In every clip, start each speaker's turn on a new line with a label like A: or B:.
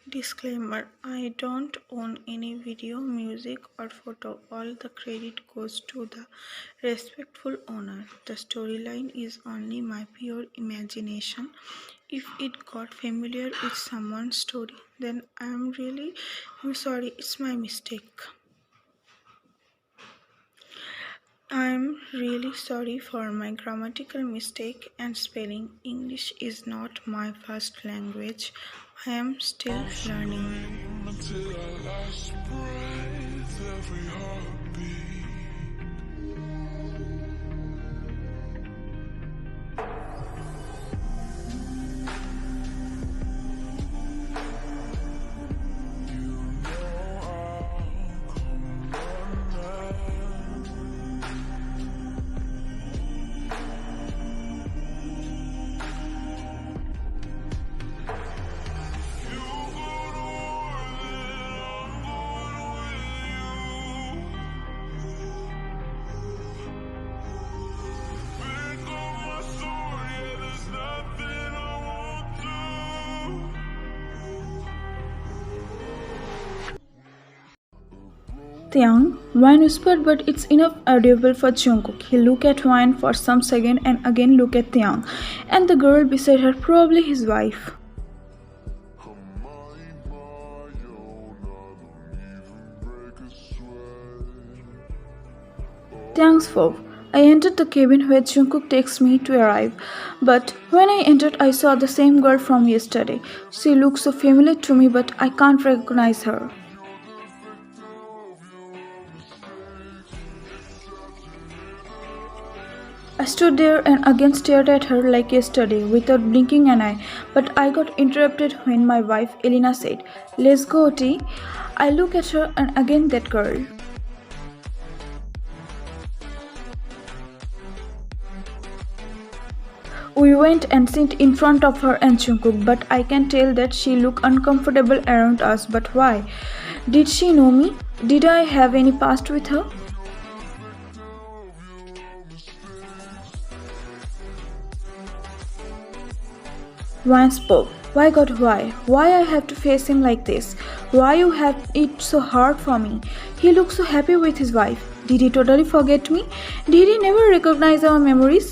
A: Disclaimer: I don't own any video, music, or photo. All the credit goes to the respectful owner. The storyline is only my pure imagination. If it got familiar with someone's story, then I'm sorry, it's my mistake. I'm really sorry for my grammatical mistake and spelling. English is not my first language. I am still learning.
B: Until our last breath, every heartbeat.
C: Taeyang, Wine whispered, but it's enough audible for Jungkook. He looked at Wine for some second and again looked at Taeyang, and the girl beside her, probably his wife. Taeyang spoke. I entered the cabin where Jungkook takes me to arrive, but when I entered I saw the same girl from yesterday. She looks so familiar to me, but I can't recognize her. I stood there and again stared at her like yesterday without blinking an eye, but I got interrupted when my wife Elena said, "Let's go, T." I look at her and again that girl. We went and sat in front of her and Jungkook, but I can tell that she looked uncomfortable around us. But why? Did she know me? Did I have any past with her? Wine spoke. Why God, why? Why I have to face him like this? Why you have it so hard for me? He looks so happy with his wife. Did he totally forget me? Did he never recognize our memories?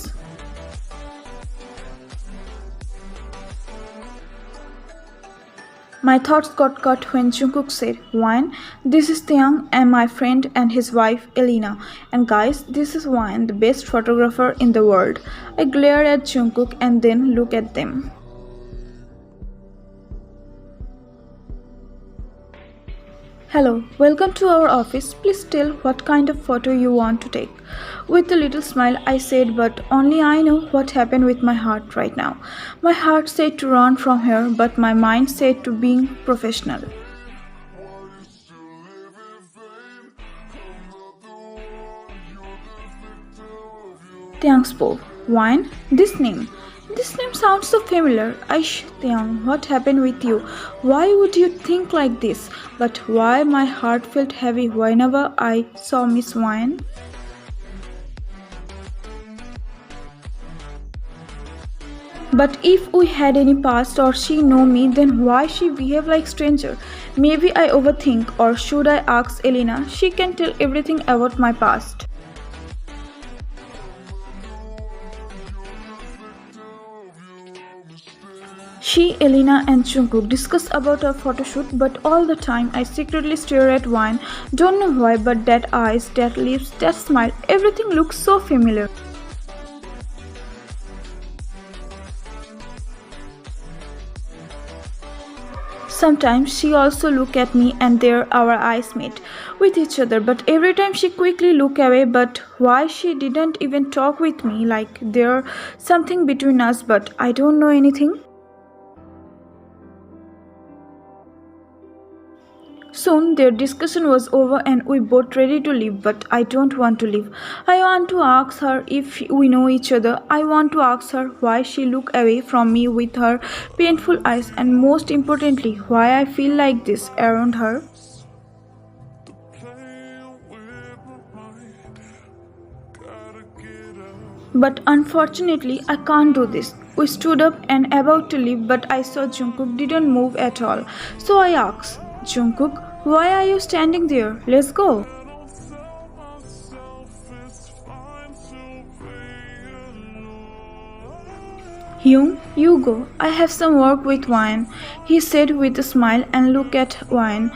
C: My thoughts got cut when Jungkook said, Wine, this is Taeyang and my friend and his wife Elena. And guys, this is Wine, the best photographer in the world. I glared at Jungkook and then looked at them. Hello, welcome to our office. Please tell what kind of photo you want to take. With a little smile, I said, but only I know what happened with my heart right now. My heart said to run from here, but my mind said to being professional. Taeyang spoke. Wine? This name sounds so familiar. Taeyang, what happened with you? Why would you think like this? But why my heart felt heavy whenever I saw Miss Wine? But if we had any past or she know me, then why she behave like stranger? Maybe I overthink, or should I ask Elena? She can tell everything about my past. She, Elena and Jungkook discuss about our photoshoot, but all the time I secretly stare at Wine. Don't know why, but that eyes, that lips, that smile, everything looks so familiar. Sometimes she also look at me and there our eyes meet with each other, but every time she quickly look away. But why she didn't even talk with me, like there something between us, but I don't know anything. Soon their discussion was over and we both ready to leave, but I don't want to leave. I want to ask her if we know each other. I want to ask her why she looked away from me with her painful eyes, and most importantly, why I feel like this around her. But unfortunately, I can't do this. We stood up and about to leave, but I saw Jungkook didn't move at all. So I asked, Jungkook, why are you standing there? Let's go. Hyung, you go. I have some work with Wine, he said with a smile and looked at Wine.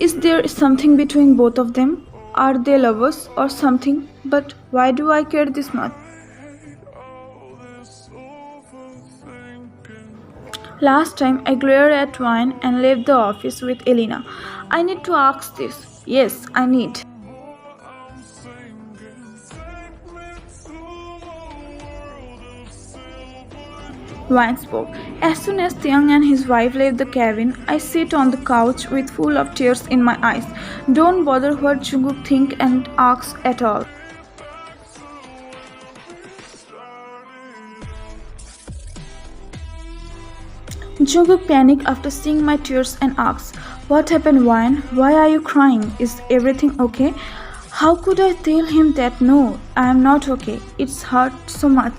C: Is there something between both of them? Are they lovers or something? But why do I care this much? Last time I glared at Wine and left the office with Elena. I need to ask this. Yes, I need. Wine spoke. As soon as Taehyung and his wife left the cabin, I sat on the couch with full of tears in my eyes. Don't bother what Jungkook think and asks at all. Jungkook panicked after seeing my tears and asked, What happened, Wine? Why are you crying? Is everything okay? How could I tell him that no, I am not okay. It's hurt so much.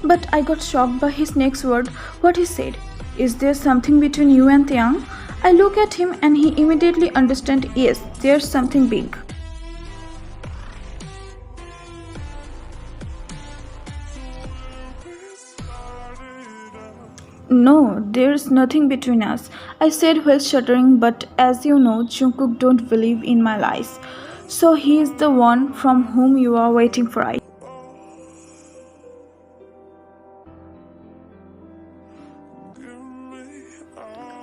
C: But I got shocked by his next word, what he said. Is there something between you and Taehyung? I look at him and he immediately understands, yes, there's something big. No, there's nothing between us, I said while shuddering, but as you know, Jungkook don't believe in my lies. So he is the one from whom you are waiting for, right?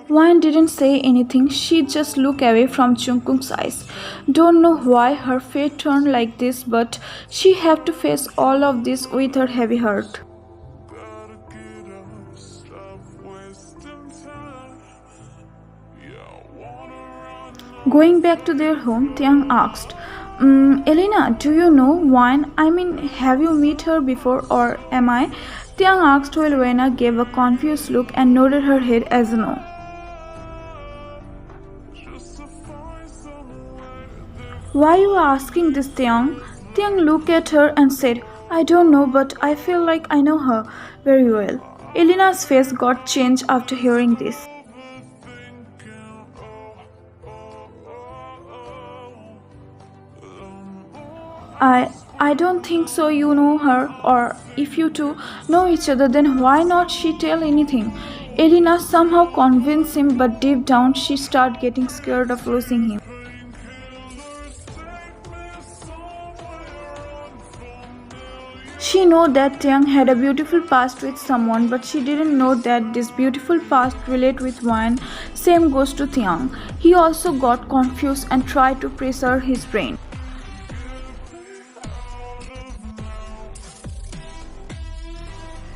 C: Wine didn't say anything, she just looked away from Jungkook's eyes. Don't know why her fate turned like this, but she had to face all of this with her heavy heart. Going back to their home, Taehyung asked, Elena, do you know Wine? I mean, have you met her before or am I? Taehyung asked while Elena gave a confused look and nodded her head as a no. Why are you asking this, Taehyung? Taehyung looked at her and said, I don't know, but I feel like I know her very well. Elena's face got changed after hearing this. I don't think so. You know her, or if you two know each other, then why not she tell anything? Elena somehow convinced him, but deep down she started getting scared of losing him. She knew that Taehyung had a beautiful past with someone, but she didn't know that this beautiful past related with Wine. Same goes to Taehyung. He also got confused and tried to preserve his brain.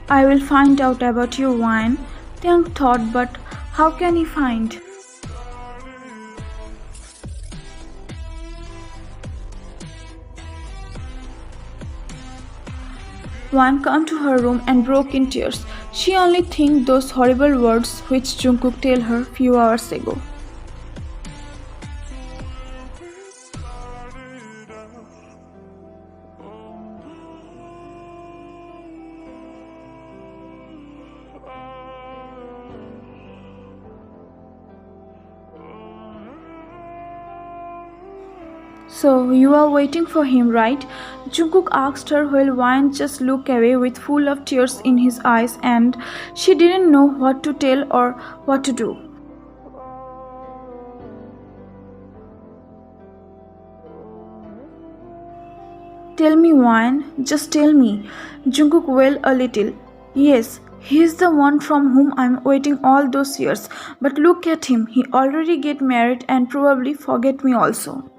C: I will find out about you, Wine, Taehyung thought, but how can he find? Wine came to her room and broke in tears. She only think those horrible words which Jungkook told her few hours ago. So you are waiting for him, right? Jungkook asked her while Wine just looked away with full of tears in his eyes and she didn't know what to tell or what to do. Tell me, Wine, just tell me. Jungkook wailed a little. Yes, he is the one from whom I am waiting all those years. But look at him, he already get married and probably forget me also.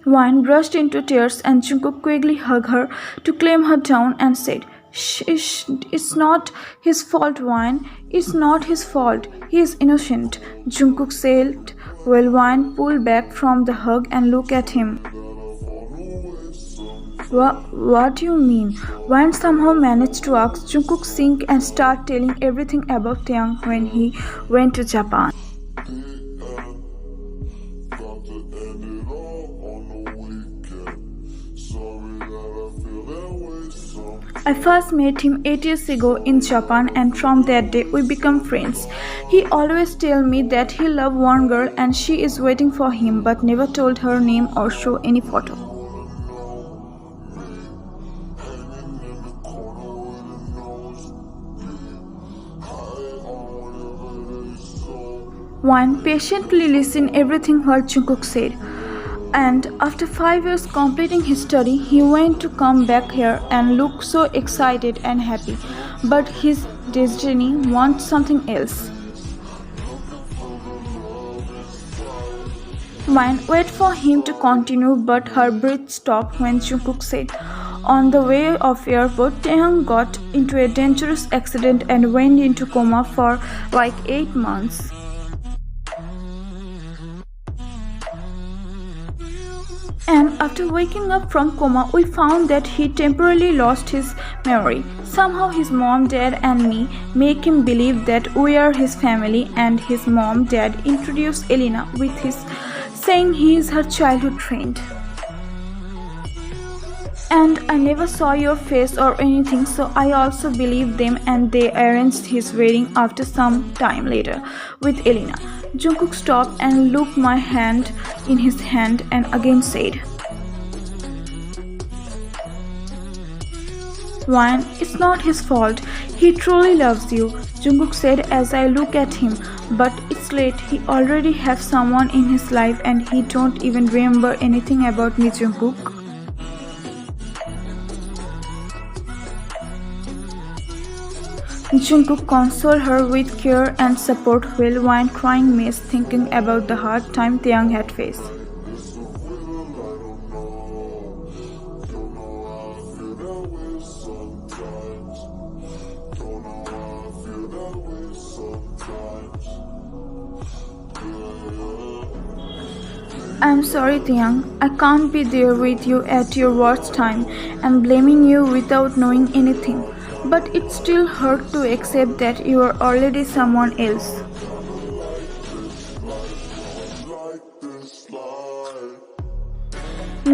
C: Wine burst into tears and Jungkook quickly hugged her to calm her down and said, Shh, it's not his fault, Wine. It's not his fault. He is innocent. Jungkook said while Wine pulled back from the hug and looked at him. What do you mean? Wine somehow managed to ask Jungkook sink and start telling everything about Taehyung when he went to Japan. I first met him 8 years ago in Japan, and from that day we became friends. He always tells me that he loved one girl and she is waiting for him, but never told her name or show any photo. One patiently listened everything what Jungkook said. And after 5 years completing his study, he went to come back here and looked so excited and happy. But his destiny wants something else. Wine waited for him to continue, but her breath stopped when Jungkook said, "On the way of airport, Taehyung got into a dangerous accident and went into coma for like 8 months. And after waking up from coma, we found that he temporarily lost his memory. Somehow his mom, dad and me make him believe that we are his family, and his mom, dad introduced Elena with his saying he is her childhood friend. And I never saw your face or anything, so I also believed them, and they arranged his wedding after some time later with Elena." Jungkook stopped and looked my hand in his hand and again said, "Wine, it's not his fault. He truly loves you," Jungkook said as I look at him. "But it's late. He already has someone in his life and he don't even remember anything about me, Jungkook." Jungkook consoled her with care and support while Wine crying mess thinking about the hard time Taehyung had faced. "I'm sorry, Taehyung. I can't be there with you at your worst time and blaming you without knowing anything. But it still hurt to accept that you are already someone else.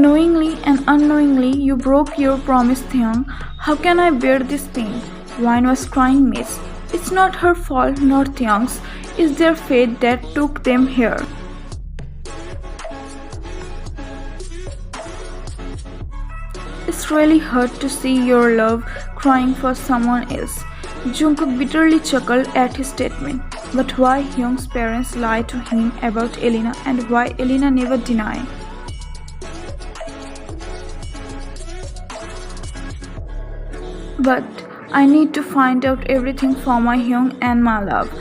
C: Knowingly and unknowingly, you broke your promise, Taehyung. How can I bear this pain?" Wine was crying miss. "It's not her fault nor Taehyung's. It's their fate that took them here. It's really hurt to see your love crying for someone else." Jungkook bitterly chuckled at his statement. But why Hyung's parents lied to him about Elena, and why Elena never denied? "But I need to find out everything for my Hyung and my love,"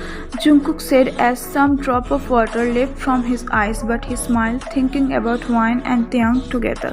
C: Jungkook said as some drop of water left from his eyes, but he smiled thinking about Wine and Taehyung together.